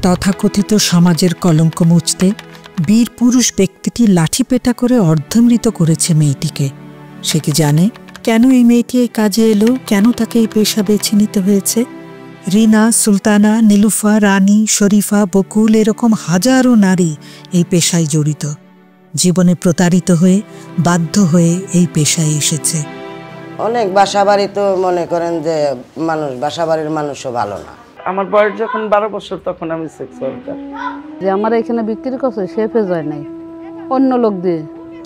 তথাকথিত সমাজের কলঙ্ক মুছতে বীর পুরুষ ব্যক্তিটি লাঠিপেটা করে অর্ধমৃত করেছে মেয়েটিকে। সে কি জানে কেন এই মেয়েটি এই কাজে এলো, কেন তাকে এই পেশা বেছে নিতে হয়েছে? রিনা, সুলতানা, নীলুফা, রানী, শরীফা, বকুল এরকম হাজারো নারী এই পেশায় জড়িত। জীবনে প্রতারিত হয়ে বাধ্য হয়ে এই পেশায় এসেছে। অনেক বাসাবাড়ি তো মনে করেন যে মানুষ বাসাবাড়ির মানুষও ভালো না। আমার বয়স যখন 12 বছর তখন আমি সেক্স ওয়ার্কার। যে আমার এখানে বিক্রি করছে সে পেজায় নাই, অন্য লোক দিয়ে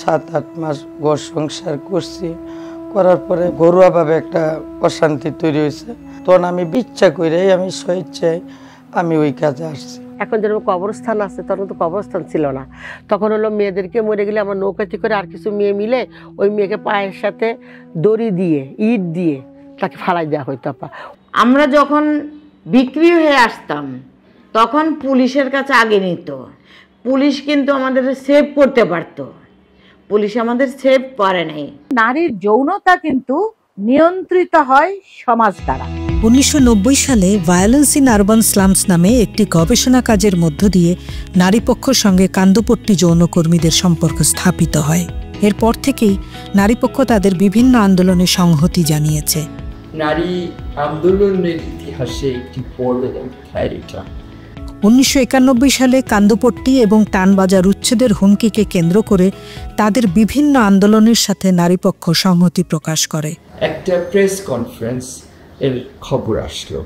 7-8 মাস ঘর সংসার করছি। করার পরে ঘরোয়াভাবে একটা অশান্তি তৈরি হয়েছে। তখন আমি ইচ্ছা করে আমি স্বেচ্ছায় আমি ওই কাজে আসছি। এখন যেরকম কবরস্থান আছে তখন তো কবরস্থান ছিল না। তখন হলো মেয়েদেরকে মরে গেলে আমার নৌকাতি করে আর কিছু মেয়ে মিলে ওই মেয়েকে পায়ের সাথে দড়ি দিয়ে ইট দিয়ে তাকে ফালাই দেওয়া হইতো। আমরা যখন বিক্রি হয়ে আসতাম তখন পুলিশের কাছে আগে নিত। পুলিশ কিন্তু আমাদের সেভ করতে পারতো, পুলিশ আমাদের সেভ করে নাই। নারীর যৌনতা কিন্তু নিয়ন্ত্রিত হয় সমাজ দ্বারা। 1990 সালে ভায়োলেন্স ইন আরবান স্লামস নামে একটি গবেষণা কাজের মধ্য দিয়ে নারীপক্ষের সঙ্গে কান্দপট্টি যৌনকর্মীদের সম্পর্ক স্থাপিত হয়। এরপর থেকেই নারীপক্ষ তাদের বিভিন্ন আন্দোলনে সংহতি জানিয়েছে। নারী আন্দোলনের ইতিহাসে একটি বড় অধ্যায় এটা। 1991 সালে কান্দপট্টি এবং টানবাজার উচ্ছেদের হুমকিকে কেন্দ্র করে তাদের বিভিন্ন আন্দোলনের সাথে নারীপক্ষ সংহতি প্রকাশ করে। একটা প্রেস কনফারেন্স এর খবর আসলো।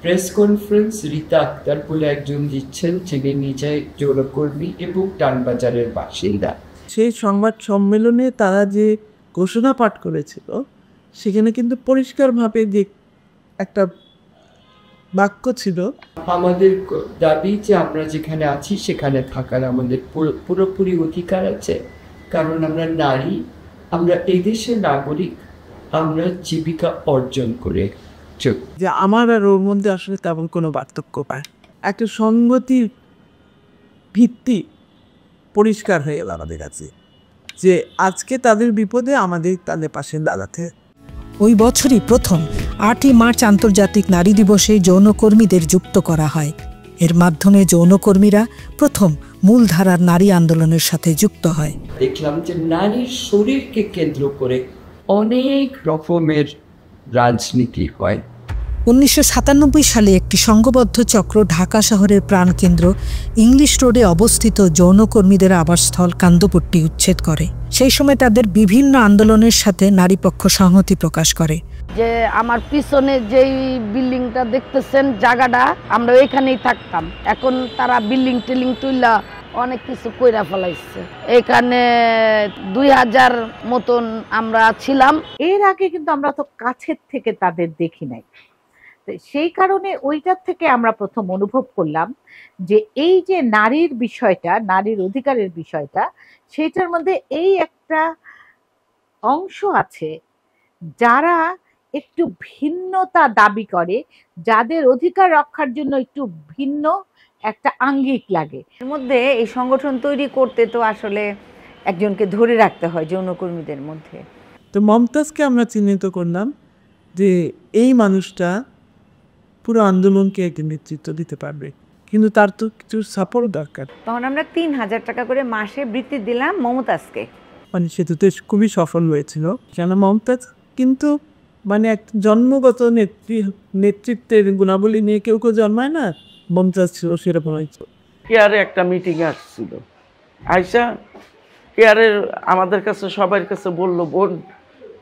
প্রেস কনফারেন্স রীতা আক্তার বলে একজন দিচ্ছেন, যিনি নিজে যৌনকর্মী এবং টানবাজারের বাসিন্দা। সেই সংবাদ সম্মেলনে তারা যে ঘোষণা পাঠ করেছিল সেখানে কিন্তু পরিষ্কারভাবে যে একটা বাক্য ছিল, আমাদের দাবি যে আমরা যেখানে আছি সেখানে থাকার আমাদের পুরোপুরি অধিকার আছে, কারণ আমরা নারী, আমরা এই দেশের নাগরিক, আমরা জীবিকা অর্জন করে। যে আমার আর ওর মধ্যে আসলে তেমন কোনো পার্থক্য পায়, একটা সংগতির ভিত্তি পরিষ্কার হয়ে গেল আমাদের কাছে, যে আজকে তাদের বিপদে আমাদের তাদের পাশে দাঁড়াতে। ওই বছরই প্রথম 8ই মার্চ আন্তর্জাতিক নারী দিবসে যৌনকর্মীদের যুক্ত করা হয়। এর মাধ্যমে যৌনকর্মীরা প্রথম মূলধারার নারী আন্দোলনের সাথে যুক্ত হয়। দেখলাম যে নারীর শরীরকে কেন্দ্র করে অনেক রকমের রাজনীতি হয়। 1997 সালে একটি সংঘবদ্ধ চক্র ঢাকা শহরের প্রাণকেন্দ্র ইংলিশ রোডে অবস্থিত যৌনকর্মীদের আবাসস্থল কান্দপট্টি উচ্ছেদ করে। সেই সময় তাদের বিভিন্ন আন্দোলনের সাথে নারীপক্ষ সংহতি প্রকাশ করে। যে আমার পিছনে যেই বিল্ডিংটা দেখতেছেন জায়গাটা, আমরা ওইখানেই থাকতাম। এখন তারা বিল্ডিং টিল্ডিং তুইলা অনেক কিছু কইরা ফেলাইছে। এখানে 2000 মতন আমরা ছিলাম। এর আগে কিন্তু আমরা তো কাছের থেকে তাদের দেখি নাই, সেই কারণে ওইটার থেকে আমরা প্রথম অনুভব করলাম যে এই যে নারীর বিষয়টা, নারীর অধিকারের বিষয়টা, সেটার মধ্যে এই একটা অংশ আছে যারা একটু ভিন্নতা দাবি করে, যাদের অধিকার রক্ষার জন্য একটু ভিন্ন একটা আঙ্গিক লাগে। এর মধ্যে এই সংগঠন তৈরি করতে তো আসলে একজনকে ধরে রাখতে হয় যৌনকর্মীদের মধ্যে। তো মমতাজকে আমরা চিহ্নিত করলাম যে এই মানুষটা পুরো আন্দোলনকে একটি নেতৃত্ব দিতে পারবে, কিন্তু তার তো কিছু সাপোর্ট দরকার। তখন আমরা 3000 টাকা করে মাসে বৃত্তি দিলাম মমতাজকে। মানে সেতুতে খুবই সফল হয়েছিল। কেন মমতাজ কিন্তু মানে এক জন্মগত নেতৃত্বের গুণাবলী নিয়ে কেউ কেউ জন্মায় না, মমতাজ ছিল সেরকম হয়েছিল। কেয়ারে একটা মিটিং আসছিল, আয়সা কেয়ারের আমাদের কাছে সবার কাছে বললো, বোন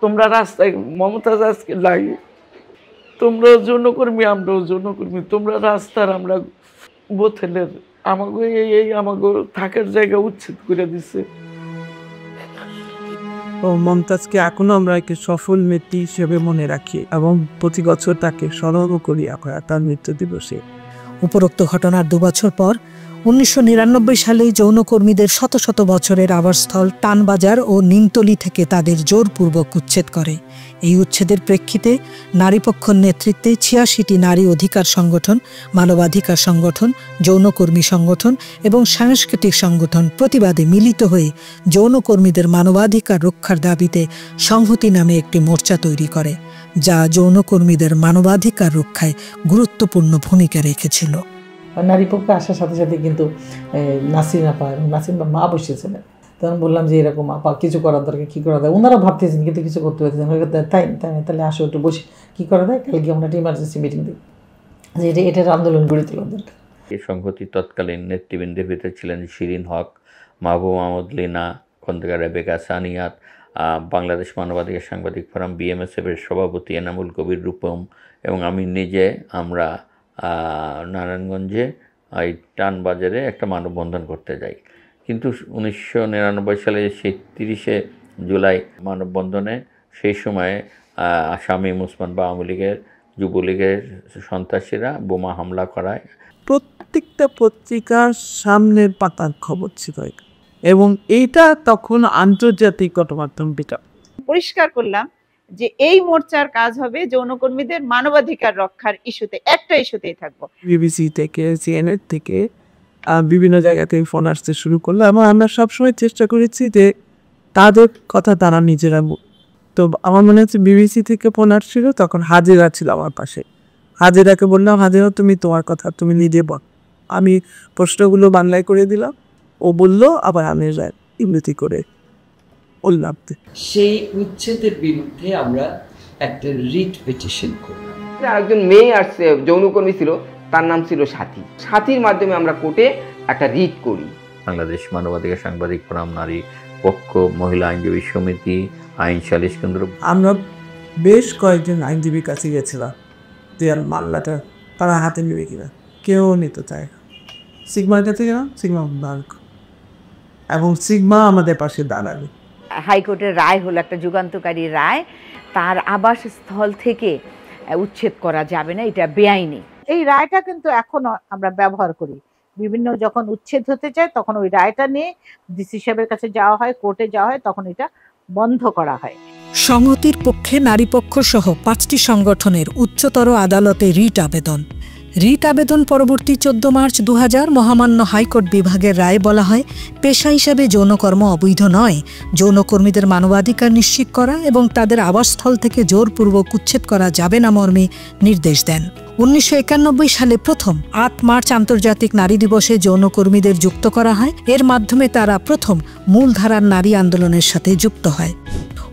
তোমরা রাস্তায়, মমতাজ আজকে লাগে, তোমরা যৌনকর্মী আমরাও যৌনকর্মী, তোমরা রাস্তার আমরা বোথেলের, আমাকে এই আমাকে থাকার জায়গা উচ্ছেদ করে দিছে। ও মমতাজকে এখনো আমরা একে সফল নেত্রী হিসেবে মনে রাখি এবং প্রতি বছর তাকে স্মরণ করি আমরা তার মৃত্যু দিবসে। উপরোক্ত ঘটনার 2 বছর পর 1999 সালে যৌনকর্মীদের শত শত বছরের আবাসস্থল টানবাজার ও নিমতলী থেকে তাদের জোরপূর্বক উচ্ছেদ করে। এই উচ্ছেদের প্রেক্ষিতে নারীপক্ষের নেতৃত্বে 86টি নারী অধিকার সংগঠন, মানবাধিকার সংগঠন, যৌনকর্মী সংগঠন এবং সাংস্কৃতিক সংগঠন প্রতিবাদে মিলিত হয়ে যৌনকর্মীদের মানবাধিকার রক্ষার দাবিতে সংহতি নামে একটি মোর্চা তৈরি করে, যা যৌনকর্মীদের মানবাধিকার রক্ষায় গুরুত্বপূর্ণ ভূমিকা রেখেছিল। নারী পক্ষে আসার সাথে সাথে কিন্তু নাসরিন আপা এবং নাসরিন মা বসেছিলেন। তখন বললাম যে এরকম আপা কিছু করার দরকার, কী করা যায়। ওনারা ভাবতেছেন কিন্তু কিছু করতে পারতেছেন। তাই তাই তাহলে আসো একটু বসে কী করা যায়, কালকে আমরা একটা ইমার্জেন্সি মিটিং দিই যে এটার আন্দোলন গড়ে তোলার দরকার। এই সংহতি তৎকালীন নেতৃবৃন্দের ভিতরে ছিলেন শিরিন হক, মাহবুব মাহমুদ লিনা, খন্দকার রেবেকা সানিয়াত, বাংলাদেশ মানবাধিকার সাংবাদিক ফোরাম BMSF-এর সভাপতি এনামুল কবির রূপম এবং আমি নিজে। আমরা নারায়ণগঞ্জে এই টানবাজারে একটা মানববন্ধন করতে যাই। কিন্তু 1999 সালে সেই 30শে জুলাই মানববন্ধনে সেই সময়ে শামীম ওসমান বা আওয়ামী লীগের যুবলীগের সন্ত্রাসীরা বোমা হামলা করায় প্রত্যেকটা পত্রিকার সামনের পাতার খবর ছিল এবং এইটা তখন আন্তর্জাতিক গণমাধ্যম বিটা পরিষ্কার করলাম যে এই মোর্চার কাজ হবে যৌনকর্মীদের মানবাধিকার রক্ষার ইস্যুতে, একটা ইস্যুতেই থাকবো। BBC থেকে CNN থেকে বিভিন্ন জায়গা থেকে ফোন আসতে শুরু করলো এবং আমরা সবসময় চেষ্টা করেছি যে তাদের কথা তারা নিজেরা। তো আমার মনে হচ্ছে BBC থেকে ফোন আসছিল, তখন হাজিরা ছিল আমার পাশে। হাজিরাকে বললাম, হাজিরা তুমি তোমার কথা তুমি নিজে বল। আমি প্রশ্নগুলো বাংলায় করে দিলাম, ও বললো, আবার আমি ইংরেজি করে বললাম। সেই উচ্ছেদের বিরুদ্ধে আমরা একটা রিট পিটিশন করলাম। একজন মেয়ে আসছে, যৌনকর্মী ছিল, তার নাম ছিল সাথী। সাথীর মাধ্যমে আমরা কোর্টে একটা রিট করি। বাংলাদেশ মানবাধিকার সাংবাদিক ফোরাম, নারী পক্ষ, মহিলা আইনজীবী সমিতি, আইন সালিশ কেন্দ্র, আমরা বেশ কয়েকজন আইনজীবীর কাছে গেছিলাম যে মামলাটা তারা হাতে নেবে কিনা। কেউ নিতে চায় না। সিগমার কাছে গেলাম, সিগমা বার্ক এবং সিগমা আমাদের পাশে দাঁড়াবে। হাইকোর্টের রায় হলো একটা যুগান্তকারী রায়, তার আবাসস্থল থেকে উচ্ছেদ করা যাবে না, এটা বেআইনি। এই রায়টা কিন্তু এখনো আমরা ব্যবহার করি। বিভিন্ন যখন উচ্ছেদ হতে চায় তখন ওই রায়টা নিয়ে ডিসি সাহেবের কাছে যাওয়া হয়, কোর্টে যাওয়া হয়, তখন এটা বন্ধ করা হয়। সংহতির পক্ষে নারী পক্ষ সহ 5টি সংগঠনের উচ্চতর আদালতে রিট আবেদন। রিট আবেদন পরবর্তী 14 মার্চ 2000 মহামান্য হাইকোর্ট বিভাগের রায়ে বলা হয়, পেশা হিসাবে যৌনকর্ম অবৈধ নয়, যৌনকর্মীদের মানবাধিকার নিশ্চিত করা এবং তাদের আবাসস্থল থেকে জোরপূর্বক উচ্ছেদ করা যাবে না মর্মে নির্দেশ দেন। 1991 সালে প্রথম 8 মার্চ আন্তর্জাতিক নারী দিবসে যৌনকর্মীদের যুক্ত করা হয়। এর মাধ্যমে তারা প্রথম মূলধারার নারী আন্দোলনের সাথে যুক্ত হয়।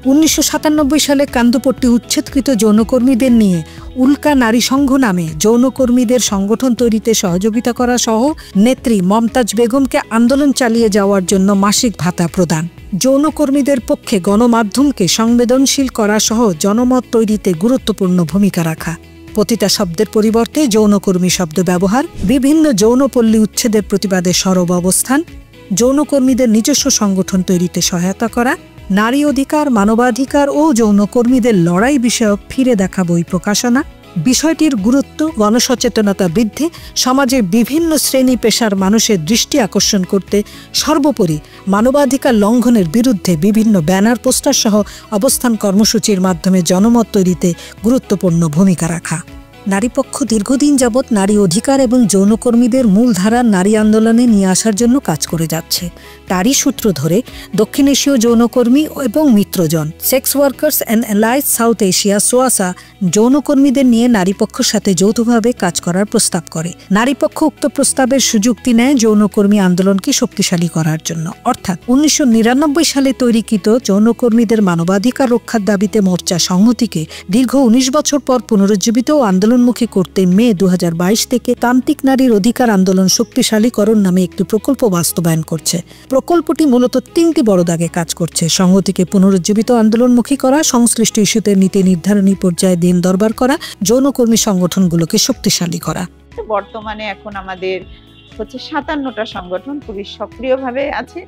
1997 সালে কান্দুপট্টি উচ্ছেদকৃত যৌনকর্মীদের নিয়ে উল্কা নারী সংঘ নামে যৌনকর্মীদের সংগঠন তৈরিতে সহযোগিতা করা সহ নেত্রী মমতাজ বেগমকে আন্দোলন চালিয়ে যাওয়ার জন্য মাসিক ভাতা প্রদান, যৌনকর্মীদের পক্ষে গণমাধ্যমকে সংবেদনশীল করা সহ জনমত তৈরিতে গুরুত্বপূর্ণ ভূমিকা রাখা, পতিতা শব্দের পরিবর্তে যৌনকর্মী শব্দ ব্যবহার, বিভিন্ন যৌনপল্লী উচ্ছেদের প্রতিবাদে সরব অবস্থান, যৌনকর্মীদের নিজস্ব সংগঠন তৈরিতে সহায়তা করা, নারী অধিকার, মানবাধিকার ও যৌনকর্মীদের লড়াই বিষয়ক ফিরে দেখা বই প্রকাশনা, বিষয়টির গুরুত্ব, গণসচেতনতা বৃদ্ধি, সমাজের বিভিন্ন শ্রেণী পেশার মানুষের দৃষ্টি আকর্ষণ করতে সর্বোপরি মানবাধিকার লঙ্ঘনের বিরুদ্ধে বিভিন্ন ব্যানার, পোস্টার সহ অবস্থান কর্মসূচির মাধ্যমে জনমত তৈরিতে গুরুত্বপূর্ণ ভূমিকা রাখা। নারীপক্ষ দীর্ঘদিন যাবৎ নারী অধিকার এবং যৌনকর্মীদের মূলধারার নারী আন্দোলনে নিয়ে আসার জন্য কাজ করে যাচ্ছে। তারই সূত্র ধরে দক্ষিণ এশীয় যৌনকর্মী এবং মিত্রজন sex workers and allied South Asia সোয়াসা যৌনকর্মীদের নিয়ে নারীপক্ষের সাথে যৌথভাবে কাজ করার প্রস্তাব করে। নারীপক্ষ উক্ত প্রস্তাবের সুযুক্তি নেয় যৌনকর্মী আন্দোলনকে শক্তিশালী করার জন্য। অর্থাৎ 1999 সালে তৈরিকৃত যৌনকর্মীদের মানবাধিকার রক্ষার দাবিতে মোর্চা সংহতিকে দীর্ঘ 19 বছর পর পুনরুজ্জীবিত ও আন্দোলনমুখী করতে মে 2022 থেকে তান্ত্রিক নারীর অধিকার আন্দোলন শক্তিশালীকরণ নামে একটি প্রকল্প বাস্তবায়ন করছে। প্রকল্পটি মূলত 3টি বড় দাগে কাজ করছে: সংহতিকে পুনরুজ্জীবিত আন্দোলনমুখী করা, সংশ্লিষ্ট ইস্যুতে নীতি নির্ধারণী পর্যায়ে দিন দরবার করা, যৌনকর্মী সংগঠনগুলোকে শক্তিশালী করা। বর্তমানে এখন আমাদের হচ্ছে 57টা সংগঠন পুলিশ সক্রিয়ভাবে আছে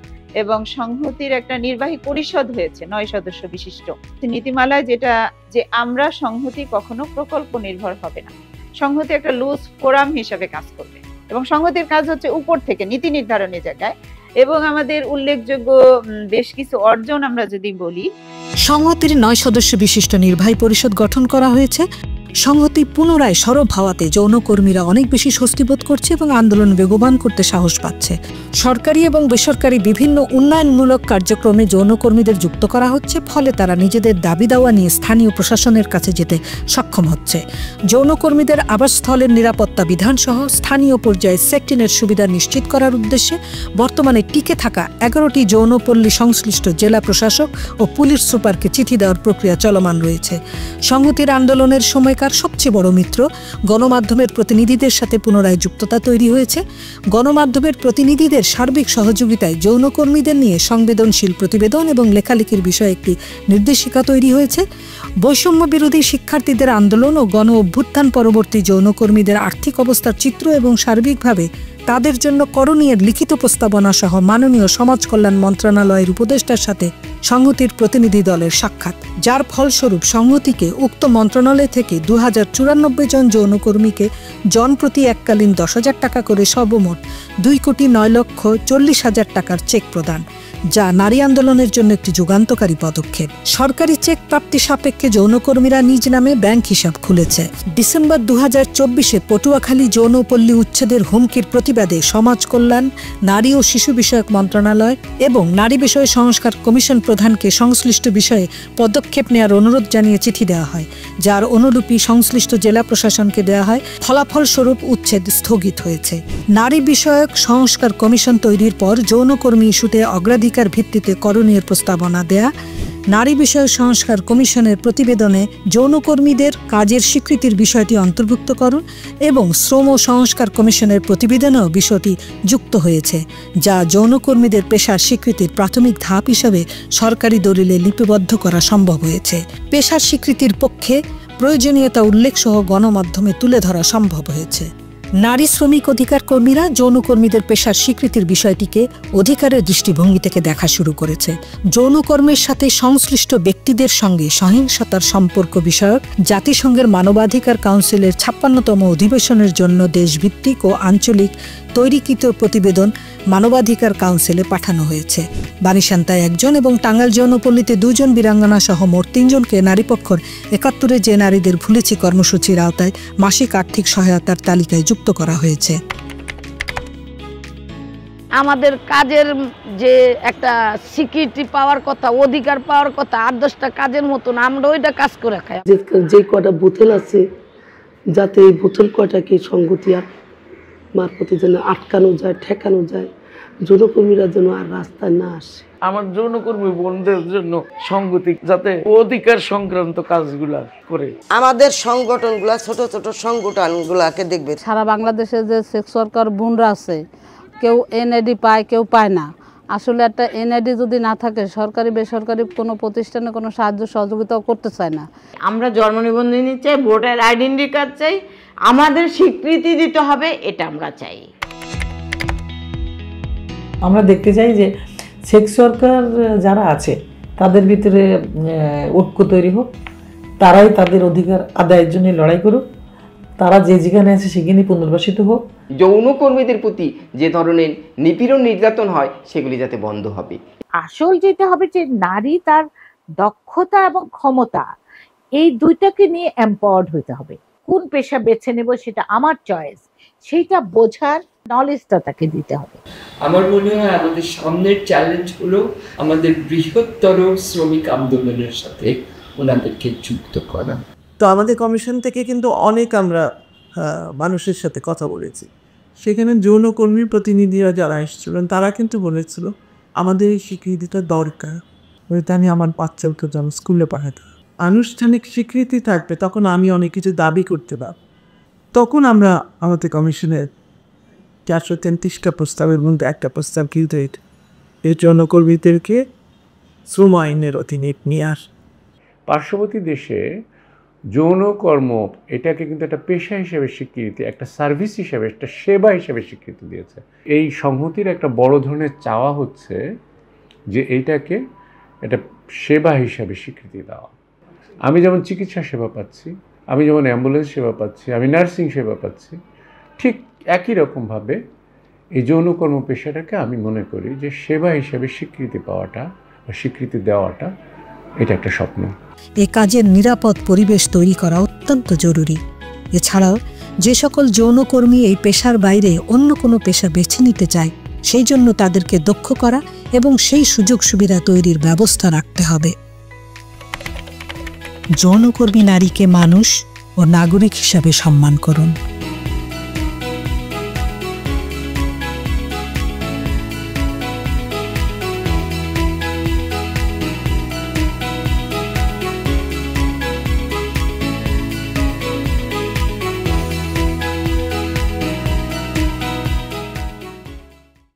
এবং সংহতির একটা নির্বাহী পরিষদ হয়েছে 9 সদস্য বিশিষ্ট। নীতিমালায় যেটা যে আমরা সংহতি কখনো প্রকল্প নির্ভর হবে না, সংহতি একটা লুজ ফোরাম হিসেবে কাজ করবে এবং সংহতির কাজ হচ্ছে উপর থেকে নীতি নির্ধারণের জায়গায়। এবং আমাদের উল্লেখযোগ্য বেশ কিছু অর্জন আমরা যদি বলি, সংহতির 9 সদস্য বিশিষ্ট নির্বাহী পরিষদ গঠন করা হয়েছে। সংহতি পুনরায় সরব হওয়াতে যৌনকর্মীরা অনেক বেশি স্বস্তি বোধ করছে এবং আন্দোলন বেগবান করতে সাহস পাচ্ছে। সরকারি এবং বেসরকারি বিভিন্ন উন্নয়নমূলক কার্যক্রমে যৌনকর্মীদের যুক্ত করা হচ্ছে, ফলে তারা নিজেদের দাবি দাওয়া নিয়ে স্থানীয় প্রশাসনের কাছে যেতে সক্ষম হচ্ছে। যৌনকর্মীদের আবাসস্থলের নিরাপত্তা বিধানসহ স্থানীয় পর্যায়ে সেকটিনের সুবিধা নিশ্চিত করার উদ্দেশ্যে বর্তমানে টিকে থাকা 11টি যৌনপল্লী সংশ্লিষ্ট জেলা প্রশাসক ও পুলিশ সুপারকে চিঠি দেওয়ার প্রক্রিয়া চলমান রয়েছে। সংহতির আন্দোলনের সময়কার সবচেয়ে বড় মিত্র গণমাধ্যমের প্রতিনিধিদের সাথে পুনরায় যুক্ততা তৈরি হয়েছে। গণমাধ্যমের প্রতিনিধিদের সার্বিক সহযোগিতায় যৌনকর্মীদের নিয়ে সংবেদনশীল প্রতিবেদন এবং লেখালেখির বিষয়ে একটি নির্দেশিকা তৈরি হয়েছে। বৈষম্য বিরোধী শিক্ষার্থীদের আন্দোলন ও গণ অভ্যুত্থান পরবর্তী যৌনকর্মীদের আর্থিক অবস্থার চিত্র এবং সার্বিকভাবে তাদের জন্য করণীয় লিখিত প্রস্তাবনা সহ মাননীয় সমাজ কল্যাণ মন্ত্রণালয়ের উপদেষ্টার সাথে সংহতির প্রতিনিধি দলের সাক্ষাৎ, যার ফলস্বরূপ সংহতিকে উক্ত মন্ত্রণালয় থেকে 2094 জন যৌনকর্মীকে জনপ্রতি এককালীন 10,000 টাকা করে সর্বমোট 2,09,40,000 টাকার চেক প্রদান, যা নারী আন্দোলনের জন্য একটি যুগান্তকারী পদক্ষেপ। সরকারি চেক প্রাপ্তি সাপেক্ষে যৌনকর্মীরা নিজ নামে ব্যাংক হিসাব খুলেছে। ডিসেম্বর 2024-এ পটুয়াখালী যৌনপল্লী উচ্ছেদের হুমকির প্রতিবাদে সমাজ কল্যাণ, নারী ও শিশু বিষয়ক মন্ত্রণালয় এবং নারী বিষয় সংস্কার কমিশন প্রধানকে সংশ্লিষ্ট বিষয়ে পদক্ষেপ নেওয়ার অনুরোধ জানিয়ে চিঠি দেওয়া হয়, যার অনুলিপি সংশ্লিষ্ট জেলা প্রশাসনকে দেওয়া হয়। ফলাফলস্বরূপ উচ্ছেদ স্থগিত হয়েছে। নারী বিষয়ক সংস্কার কমিশন তৈরির পর যৌনকর্মী ইস্যুতে অগ্রাধিকার ভিত্তিতে করণীয় প্রস্তাবনা দেয়া, নারী বিষয়ক সংস্কার কমিশনের প্রতিবেদনে যৌনকর্মীদের কাজের স্বীকৃতির বিষয়টি অন্তর্ভুক্তকরণ এবং শ্রম সংস্কার কমিশনের প্রতিবেদনেও বিষয়টি যুক্ত হয়েছে, যা যৌনকর্মীদের পেশার স্বীকৃতির প্রাথমিক ধাপ হিসেবে সরকারি দলিলে লিপিবদ্ধ করা সম্ভব হয়েছে। পেশার স্বীকৃতির পক্ষে প্রয়োজনীয়তা উল্লেখ সহ গণমাধ্যমে তুলে ধরা সম্ভব হয়েছে। নারী শ্রমিক অধিকার কর্মীরা যৌনকর্মীদের পেশার স্বীকৃতির বিষয়টিকে অধিকারের দৃষ্টিভঙ্গি থেকে দেখা শুরু করেছে। যৌনকর্মের সাথে সংশ্লিষ্ট ব্যক্তিদের সঙ্গে সহিংসতার সম্পর্ক বিষয়ক জাতিসংঘের মানবাধিকার কাউন্সিলের 56তম অধিবেশনের জন্য দেশভিত্তিক ও আঞ্চলিক তৈরিকৃত প্রতিবেদন মানবাধিকার কাউন্সিলে পাঠানো হয়েছে। বারিশান্তায় 1 জন এবং টাঙ্গাইল যৌনপল্লীতে 2 জন বীরাঙ্গনা সহ মোট 3 জনকে নারীপক্ষর 71-এ যে নারীদের ভুলেছি কর্মসূচির আওতায় মাসিক আর্থিক সহায়তার তালিকায় যুক্ত করা হয়েছে। আমাদের কাজের যে একটা স্বীকৃতি পাওয়ার কথা, অধিকার পাওয়ার কথা, 8-10টা কাজের মতন আমরা ওইটা কাজ করে খাই। যে কটা বোতল আছে, যাতে এই বোতল কটাকে সংগঠিয়া মারফতে যেন আটকানো যায়, ঠেকানো যায়, যৌনকর্মীরা যেন আর রাস্তায় না আসে। আমার যৌনকর্মী বোনদের জন্য সংগতি যাতে অধিকার সংক্রান্ত কাজগুলা করে। আমাদের সংগঠনগুলা, ছোট ছোট সংগঠনগুলাকে দেখবে। সারা বাংলাদেশে যে সেক্স ওয়ার্কার বোনরা আছে, কেউ এনআইডি পায়, কেউ পায় না। আসলে একটা এনআইডি যদি না থাকে, সরকারি বেসরকারি কোনো প্রতিষ্ঠানে কোনো সাহায্য সহযোগিতাও করতে চায় না। আমরা জন্ম নিবন্ধনী চাই, ভোটার আইডেন্টি কার্ড চাই, আমাদের স্বীকৃতি দিতে হবে, এটা আমরা চাই। আমরা দেখতে চাই যে সেক্স ওয়ার্কার যারা আছে তাদের ভিতরে ঐক্য তৈরি হোক, তারাই তাদের অধিকার আদায়ের জন্য লড়াই করুক, তারা যে যেখানে আছে সেখানেই পুনর্বাসিত হোক। যৌনকর্মীদের প্রতি যে ধরনের নিপীড়ন নির্যাতন হয় সেগুলি যাতে বন্ধ হবে। আসল যেটা হবে যে নারী তার দক্ষতা এবং ক্ষমতা এই দুইটাকে নিয়ে এম্পাওয়ার্ড হতে হবে। কোন পেশা বেছে নেব সেটা আমার চয়েস, সেইটা বোঝার নলেজটা তাকে দিতে হবে। আমার মনে হয় আমাদের সামনের চ্যালেঞ্জ হলো আমাদের বৃহত্তর শ্রমিক আন্দোলনের সাথে ওনাদেরকে যুক্ত করা। তো আমাদের কমিশন থেকে কিন্তু অনেক আমরা মানুষের সাথে কথা বলেছি। সেখানে যৌনকর্মী প্রতিনিধিরা যারা এসেছিলেন তারা কিন্তু বলেছিল আমাদের এই স্বীকৃতিটা দরকার, ওইটা আমি আমার বাচ্চাকে যেন স্কুলে পাঠাতে। আনুষ্ঠানিক স্বীকৃতি থাকবে তখন আমি অনেক কিছু দাবি করতে পারব। তখন আমরা আমাদের কমিশনের 433টা প্রস্তাবের মধ্যে একটা প্রস্তাব কিন্তু এই যৌনকর্মীদেরকে শ্রম আইনের অধীনে নিয়ে আস। পার্শ্ববর্তী দেশে যৌনকর্ম এটাকে কিন্তু একটা পেশা হিসেবে স্বীকৃতি, একটা সার্ভিস হিসেবে, একটা সেবা হিসেবে স্বীকৃতি দিয়েছে। এই সংহতির একটা বড় ধরনের চাওয়া হচ্ছে যে এইটাকে একটা সেবা হিসাবে স্বীকৃতি দেওয়া। আমি যেমন চিকিৎসা সেবা পাচ্ছি, আমি যেমন অ্যাম্বুলেন্স সেবা পাচ্ছি, আমি নার্সিং সেবা পাচ্ছি, ঠিক একই রকমভাবে এই যৌনকর্ম পেশাটাকে আমি মনে করি যে সেবা হিসেবে স্বীকৃতি পাওয়াটা বা স্বীকৃতি দেওয়াটা এটা একটা স্বপ্ন। এ কাজের নিরাপদ পরিবেশ তৈরি করা অত্যন্ত জরুরি। এছাড়াও যে সকল যৌনকর্মী এই পেশার বাইরে অন্য কোনো পেশা বেছে নিতে চায়, সেই জন্য তাদেরকে দক্ষ করা এবং সেই সুযোগ সুবিধা তৈরির ব্যবস্থা রাখতে হবে। যৌনকর্মী নারীকে মানুষ ও নাগরিক হিসাবে সম্মান করুন।